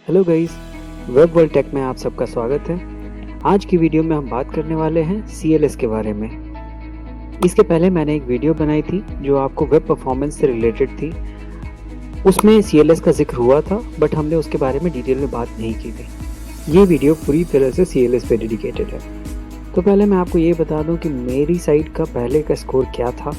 Hello guys, web world tech में आप सबका स्वागत है। आज की वीडियो में हम बात करने वाले हैं CLS के बारे में। इसके पहले मैंने एक वीडियो बनाई थी जो आपको वेब परफॉर्मेंस से रिलेटेड थी। उसमें CLS का जिक्र हुआ था, बट हमने उसके बारे में डिटेल में बात नहीं की थी। ये वीडियो पूरी तरह से CLS पे डेडिकेटेड है। तो पहले मैं आपको ये बता दूं कि मेरी साइट का पहले का स्कोर क्या था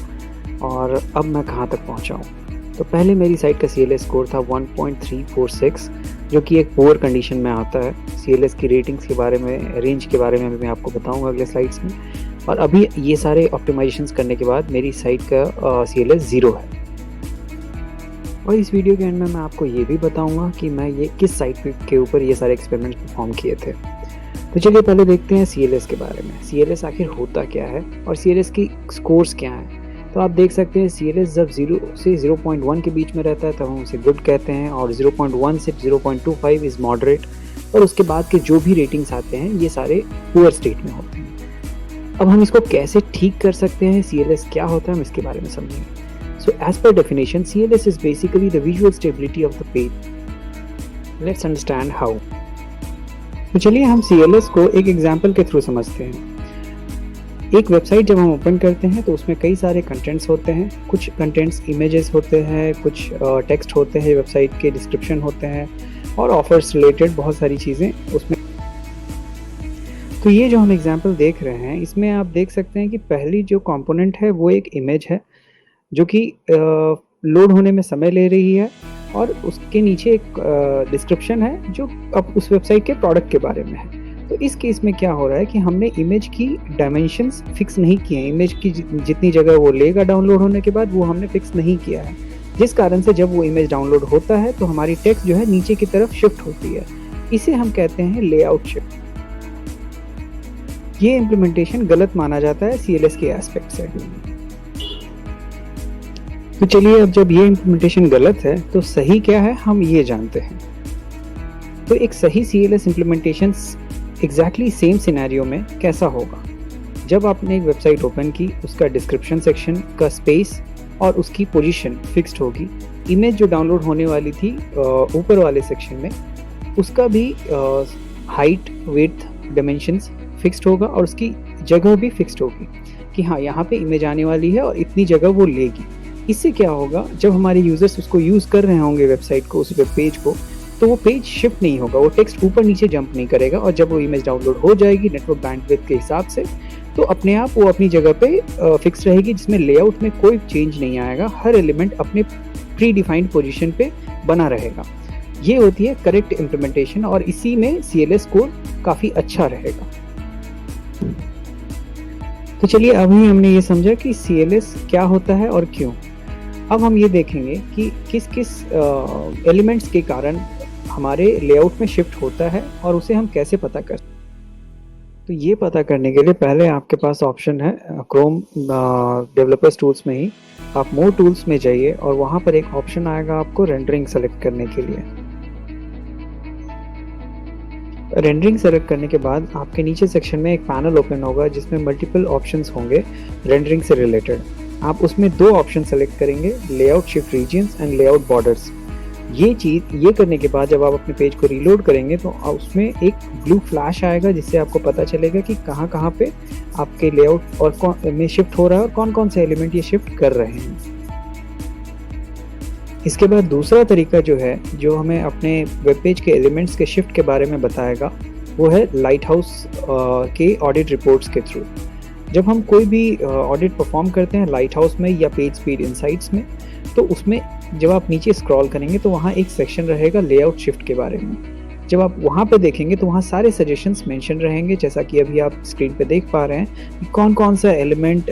और अब मैं कहाँ तक पहुँचा हूँ। तो पहले मेरी साइट का CLS स्कोर था 1.346, जो कि एक पुअर कंडीशन में आता है। CLS की रेटिंग्स के बारे में, रेंज के बारे में मैं आपको बताऊंगा अगले स्लाइड्स में। और अभी ये सारे ऑप्टिमाइजेशंस करने के बाद मेरी साइट का CLS 0 है। और इस वीडियो के एंड में मैं आपको ये भी बताऊंगा कि मैं ये किस साइट के ऊपर ये सारे एक्सपेरिमेंट्स परफॉर्म किए थे। तो चलिए पहले देखते हैं CLS के बारे में। CLS आखिर होता क्या है और CLS की स्कोर्स क्या हैं। तो आप देख सकते हैं CLS जब 0 से 0.1 के बीच में रहता है तब हम उसे गुड कहते हैं, और 0.1 से 0.25 इज़ मॉडरेट, और उसके बाद के जो भी रेटिंग्स आते हैं ये सारे पुअर स्टेट में होते हैं। अब हम इसको कैसे ठीक कर सकते हैं, CLS क्या होता है, हम इसके बारे में समझेंगे। So as per definition CLS is basically the visual stability of the page. Let's understand how. तो चलिए हम CLS को एक एग्जाम्पल के थ्रू समझते हैं। एक वेबसाइट जब हम ओपन करते हैं तो उसमें कई सारे कंटेंट्स होते हैं। कुछ कंटेंट्स इमेजेस होते हैं, कुछ टेक्स्ट होते हैं, वेबसाइट के डिस्क्रिप्शन होते हैं, और ऑफर्स रिलेटेड बहुत सारी चीज़ें उसमें। तो ये जो हम एग्जांपल देख रहे हैं इसमें आप देख सकते हैं कि पहली जो कंपोनेंट है वो एक इमेज है जो कि लोड होने में समय ले रही है, और उसके नीचे एक डिस्क्रिप्शन है जो अब उस वेबसाइट के प्रोडक्ट के बारे में है। तो इस केस में क्या हो रहा है कि हमने इमेज की डायमेंशंस फिक्स नहीं किए हैं। इमेज की जितनी जगह वो लेगा डाउनलोड होने के बाद वो हमने फिक्स नहीं किया है, जिस कारण से जब वो इमेज डाउनलोड होता है तो हमारी टेक्स्ट जो है नीचे की तरफ शिफ्ट होती है। इसे हम कहते हैं लेआउट शिफ्ट। ये इम्प्लीमेंटेशन गलत माना जाता है CLS के एस्पेक्ट से। तो चलिए अब जब ये इम्प्लीमेंटेशन गलत है तो सही क्या है हम ये जानते हैं। तो एक सही CLS implementation exactly same scenario में कैसा होगा। जब आपने एक वेबसाइट ओपन की, उसका डिस्क्रिप्शन सेक्शन का स्पेस और उसकी पोजीशन फिक्स्ड होगी। इमेज जो डाउनलोड होने वाली थी ऊपर वाले सेक्शन में, उसका भी हाइट, विड्थ, डायमेंशंस फिक्स्ड होगा, और उसकी जगह भी फिक्स्ड होगी कि हाँ यहाँ पे इमेज आने वाली है और इतनी जगह वो लेगी। इससे क्या होगा, जब हमारे यूजर्स उसको यूज़ कर रहे होंगे वेबसाइट को, उस वेब पेज को, तो वो पेज शिफ्ट नहीं होगा, वो टेक्स्ट ऊपर नीचे जंप नहीं करेगा। और जब वो इमेज डाउनलोड हो जाएगी नेटवर्क बैंडविड्थ के हिसाब से, तो अपने आप वो अपनी जगह पे फिक्स रहेगी, जिसमें लेआउट में कोई चेंज नहीं आएगा। हर एलिमेंट अपने प्री डिफाइंड पोजीशन पे बना रहेगा। ये होती है करेक्ट इम्प्लीमेंटेशन, और इसी में CLS स्कोर काफ़ी अच्छा रहेगा। तो चलिए अभी हमने ये समझा कि CLS क्या होता है और क्यों। अब हम ये देखेंगे कि किस किस एलिमेंट्स के कारण हमारे लेआउट में शिफ्ट होता है और उसे हम कैसे पता कर। तो ये पता करने के लिए पहले आपके पास ऑप्शन है क्रोम डेवलपर्स टूल्स में ही आप मोर टूल्स में जाइए, और वहाँ पर एक ऑप्शन आएगा आपको रेंडरिंग सेलेक्ट करने के लिए। रेंडरिंग सेलेक्ट करने के बाद आपके नीचे सेक्शन में एक पैनल ओपन होगा जिसमें मल्टीपल ऑप्शंस होंगे रेंडरिंग से रिलेटेड। आप उसमें दो ऑप्शन सेलेक्ट करेंगे, layout shift regions and layout borders. ये करने के बाद जब आप अपने पेज को रीलोड करेंगे तो उसमें एक ब्लू फ्लैश आएगा, जिससे आपको पता चलेगा कि कहाँ पे आपके लेआउट और में शिफ्ट हो रहा है और कौन कौन से एलिमेंट ये शिफ्ट कर रहे हैं। इसके बाद दूसरा तरीका जो है, जो हमें अपने वेब पेज के एलिमेंट्स के शिफ्ट के बारे में बताएगा, वो है लाइट हाउस के ऑडिट रिपोर्ट्स के थ्रू। जब हम कोई भी ऑडिट परफॉर्म करते हैं लाइट हाउस में या पेज स्पीड इनसाइट्स में, तो उसमें जब आप नीचे स्क्रॉल करेंगे तो वहाँ एक सेक्शन रहेगा लेआउट शिफ्ट के बारे में। जब आप वहाँ पे देखेंगे तो वहाँ सारे सजेशंस मेंशन रहेंगे, जैसा कि अभी आप स्क्रीन पे देख पा रहे हैं कि कौन कौन सा एलिमेंट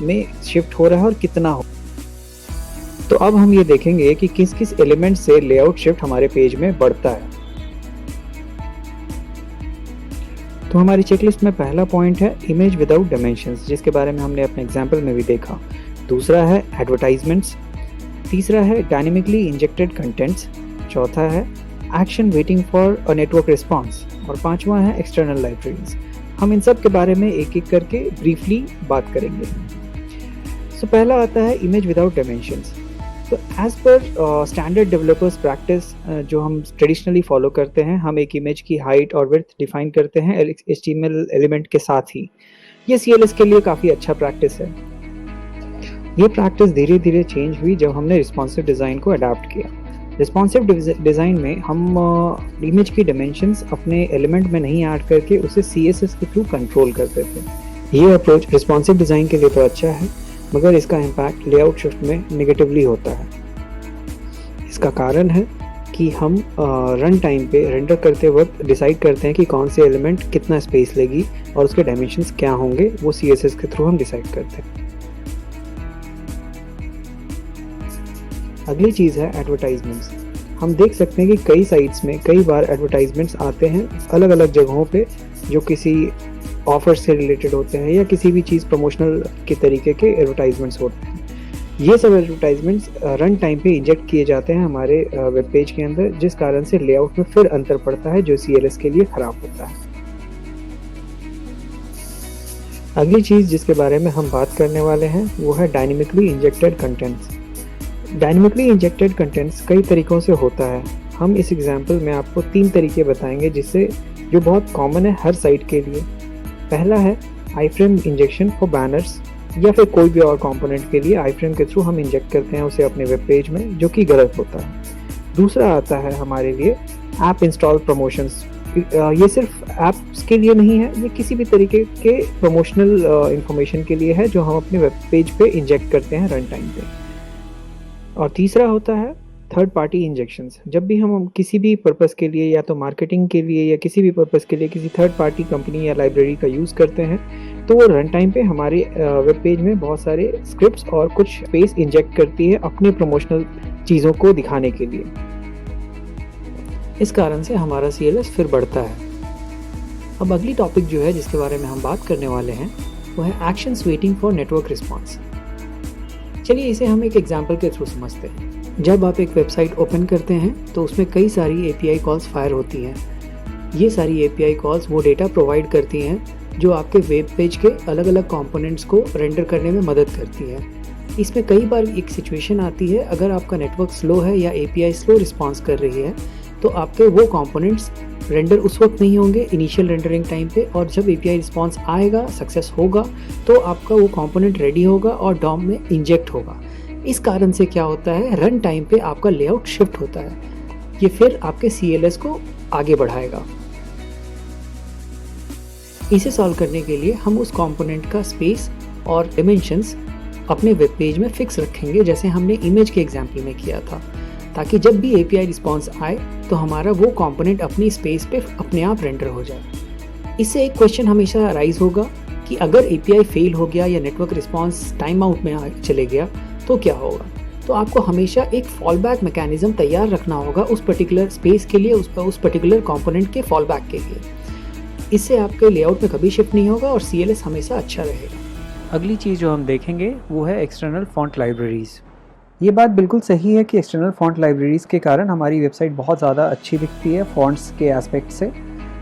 में शिफ्ट हो रहा है और कितना हो। तो अब हम ये देखेंगे कि किस किस एलिमेंट से लेआउट शिफ्ट हमारे पेज में बढ़ता है। तो हमारी चेकलिस्ट में पहला पॉइंट है इमेज विदाउट डायमेंशंस, जिसके बारे में हमने अपने एग्जाम्पल में भी देखा। दूसरा है एडवर्टाइजमेंट्स। तीसरा है डायनेमिकली इंजेक्टेड कंटेंट्स। चौथा है action waiting for a network response, और पांचवा है एक्सटर्नल लाइब्रेरीज। हम इन सब के बारे में एक एक करके ब्रीफली बात करेंगे। पहला आता है इमेज विदाउट डायमेंशंस। तो as per standard developers practice जो हम ट्रेडिशनली फॉलो करते हैं, हम एक इमेज की हाइट और विड्थ डिफाइन करते हैं एचटीएमएल एलिमेंट के साथ ही। ये सीएलएस के लिए काफ़ी अच्छा प्रैक्टिस है। ये प्रैक्टिस धीरे-धीरे चेंज हुई जब हमने रिस्पॉन्सिव डिज़ाइन को अडॉप्ट किया। रिस्पॉन्सिव डिज़ाइन में हम इमेज की डायमेंशंस अपने एलिमेंट में नहीं ऐड करके उसे सीएसएस के थ्रू कंट्रोल करते थे। ये अप्रोच रिस्पॉन्सिव डिज़ाइन के लिए तो अच्छा है, मगर इसका इम्पैक्ट लेआउट शिफ्ट में नेगेटिवली होता है। इसका कारण है कि हम रन टाइम पे रेंडर करते वक्त डिसाइड करते हैं कि कौन से एलिमेंट कितना स्पेस लेगी और उसके डायमेंशंस क्या होंगे, वो सीएसएस के थ्रू हम डिसाइड करते हैं। अगली चीज़ है एडवर्टाइजमेंट्स। हम देख सकते हैं कि कई साइट्स में कई बार एडवर्टाइजमेंट्स आते हैं अलग अलग जगहों पे, जो किसी ऑफर से रिलेटेड होते हैं या किसी भी चीज़ प्रमोशनल के तरीके के एडवर्टाइजमेंट्स होते हैं। ये सब एडवर्टाइजमेंट्स रन टाइम पे इंजेक्ट किए जाते हैं हमारे वेब पेज के अंदर, जिस कारण से लेआउट में फिर अंतर पड़ता है, जो सीएलएस के लिए ख़राब होता है। अगली चीज़ जिसके बारे में हम बात करने वाले हैं वो है dynamically injected contents. Dynamically injected contents कई तरीक़ों से होता है। हम इस एग्जांपल में आपको 3 तरीके बताएंगे जो बहुत कॉमन है हर साइट के लिए। पहला है आईफ्रेम इंजेक्शन फॉर बैनर्स, या फिर कोई भी और कंपोनेंट के लिए आईफ्रेम के थ्रू हम इंजेक्ट करते हैं उसे अपने वेब पेज में, जो कि गलत होता है। दूसरा आता है हमारे लिए ऐप इंस्टॉल प्रमोशंस। ये सिर्फ ऐप्स के लिए नहीं है, ये किसी भी तरीके के प्रमोशनल इंफॉर्मेशन के लिए है जो हम अपने वेब पेज पे इंजेक्ट करते हैं रन टाइम पे। और तीसरा होता है थर्ड पार्टी इंजेक्शंस। जब भी हम किसी भी पर्पस के लिए, या तो मार्केटिंग के लिए या किसी भी पर्पस के लिए किसी थर्ड पार्टी कंपनी या लाइब्रेरी का यूज़ करते हैं, तो वो रन टाइम पे हमारे वेब पेज में बहुत सारे स्क्रिप्ट्स और कुछ स्पेस इंजेक्ट करती है अपने प्रमोशनल चीज़ों को दिखाने के लिए। इस कारण से हमारा सीएलएस फिर बढ़ता है। अब अगली टॉपिक जो है जिसके बारे में हम बात करने वाले हैं वो है actions waiting for network response. चलिए इसे हम एक एग्जाम्पल के थ्रू समझते हैं। जब आप एक वेबसाइट ओपन करते हैं तो उसमें कई सारी एपीआई कॉल्स फायर होती हैं। ये सारी एपीआई कॉल्स वो डेटा प्रोवाइड करती हैं जो आपके वेब पेज के अलग अलग कंपोनेंट्स को रेंडर करने में मदद करती है। इसमें कई बार एक सिचुएशन आती है, अगर आपका नेटवर्क स्लो है या एपीआई स्लो रिस्पॉन्स कर रही है, तो आपके वो कंपोनेंट्स रेंडर उस वक्त नहीं होंगे इनिशियल रेंडरिंग टाइम पे, और जब एपीआई रिस्पॉन्स आएगा, सक्सेस होगा, तो आपका वो कंपोनेंट रेडी होगा और डॉम में इंजेक्ट होगा। इस कारण से क्या होता है, रन टाइम पे आपका लेआउट शिफ्ट होता है। ये फिर आपके सीएलएस को आगे बढ़ाएगा। इसे सॉल्व करने के लिए हम उस कंपोनेंट का स्पेस और डिमेंशंस अपने वेब पेज में फिक्स रखेंगे, जैसे हमने इमेज के एग्जाम्पल में किया था, ताकि जब भी एपीआई रिस्पॉन्स आए तो हमारा वो कंपोनेंट अपनी स्पेस पे अपने आप रेंडर हो जाए। इससे एक क्वेश्चन हमेशा राइज होगा कि अगर एपीआई फेल हो गया या नेटवर्क रिस्पॉन्स टाइम आउट में चले गया तो क्या होगा। तो आपको हमेशा एक फॉल बैक मैकेनिज्म तैयार रखना होगा उस पर्टिकुलर स्पेस के लिए, उस पर्टिकुलर कंपोनेंट के फॉल बैक के लिए। इससे आपके लेआउट में कभी शिफ्ट नहीं होगा और सीएलएस हमेशा अच्छा रहेगा। अगली चीज़ जो हम देखेंगे वो है एक्सटर्नल फॉन्ट लाइब्रेरीज़। ये बात बिल्कुल सही है कि एक्सटर्नल फॉन्ट लाइब्रेरीज़ के कारण हमारी वेबसाइट बहुत ज़्यादा अच्छी दिखती है फॉन्ट्स के एस्पेक्ट से,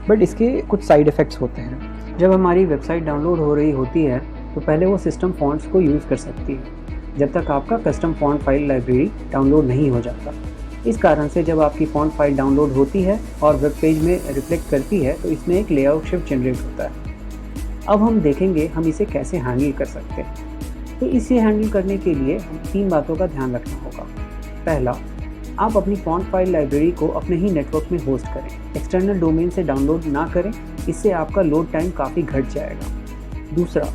बट इसके कुछ साइड इफ़ेक्ट्स होते हैं। जब हमारी वेबसाइट डाउनलोड हो रही होती है तो पहले वो सिस्टम फॉन्ट्स को यूज़ कर सकती है, जब तक आपका custom font file library download नहीं हो जाता। इस कारण से जब आपकी फॉन्ट फाइल डाउनलोड होती है और वेब पेज में रिफ्लेक्ट करती है तो इसमें एक लेआउट शिफ्ट जनरेट होता है। अब हम देखेंगे हम इसे कैसे हैंडल कर सकते हैं। तो इसे हैंडल करने के लिए 3 बातों का ध्यान रखना होगा। पहला, आप अपनी फॉन्ट फाइल लाइब्रेरी को अपने ही नेटवर्क में होस्ट करें, एक्सटर्नल डोमेन से डाउनलोड ना करें, इससे आपका लोड टाइम काफ़ी घट जाएगा। दूसरा,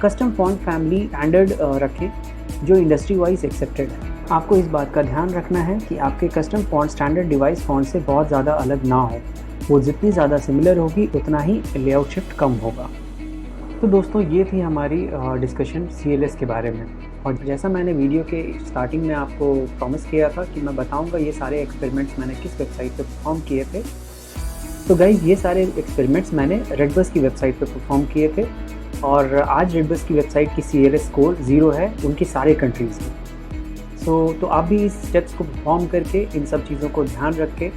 कस्टम फॉन्ट फैमिली स्टैंडर्ड रखें जो इंडस्ट्री वाइज एक्सेप्टेड है। आपको इस बात का ध्यान रखना है कि आपके custom font standard device font से बहुत ज़्यादा अलग ना हो। वो जितनी ज़्यादा सिमिलर होगी उतना ही लेआउट शिफ्ट कम होगा। तो दोस्तों, ये थी हमारी डिस्कशन सीएलएस के बारे में। और जैसा मैंने वीडियो के स्टार्टिंग में आपको प्रॉमिस किया था कि मैं बताऊंगा ये सारे एक्सपेरिमेंट्स मैंने किस वेबसाइट पे परफॉर्म किए थे। तो गाइस, ये सारे एक्सपेरिमेंट्स मैंने रेडबस की वेबसाइट पे परफॉर्म किए थे, और आज रेडबस की वेबसाइट की सीएलएस स्कोर 0 है उनकी सारे कंट्रीज़ में। तो आप भी इस स्टेप्स को परफॉर्म करके, इन सब चीज़ों को ध्यान रख के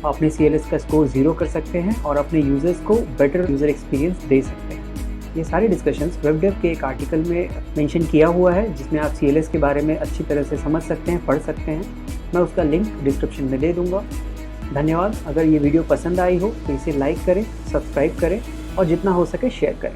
अपने सीएलएस का स्कोर 0 कर सकते हैं और अपने यूज़र्स को बेटर यूज़र एक्सपीरियंस दे सकते हैं। ये सारे डिस्कशंस वेबडेव के एक आर्टिकल में मेंशन किया हुआ है, जिसमें आप CLS के बारे में अच्छी तरह से समझ सकते हैं, पढ़ सकते हैं। मैं उसका लिंक डिस्क्रिप्शन में दे दूँगा। धन्यवाद। अगर ये वीडियो पसंद आई हो तो इसे लाइक करें, सब्सक्राइब करें और जितना हो सके शेयर करें।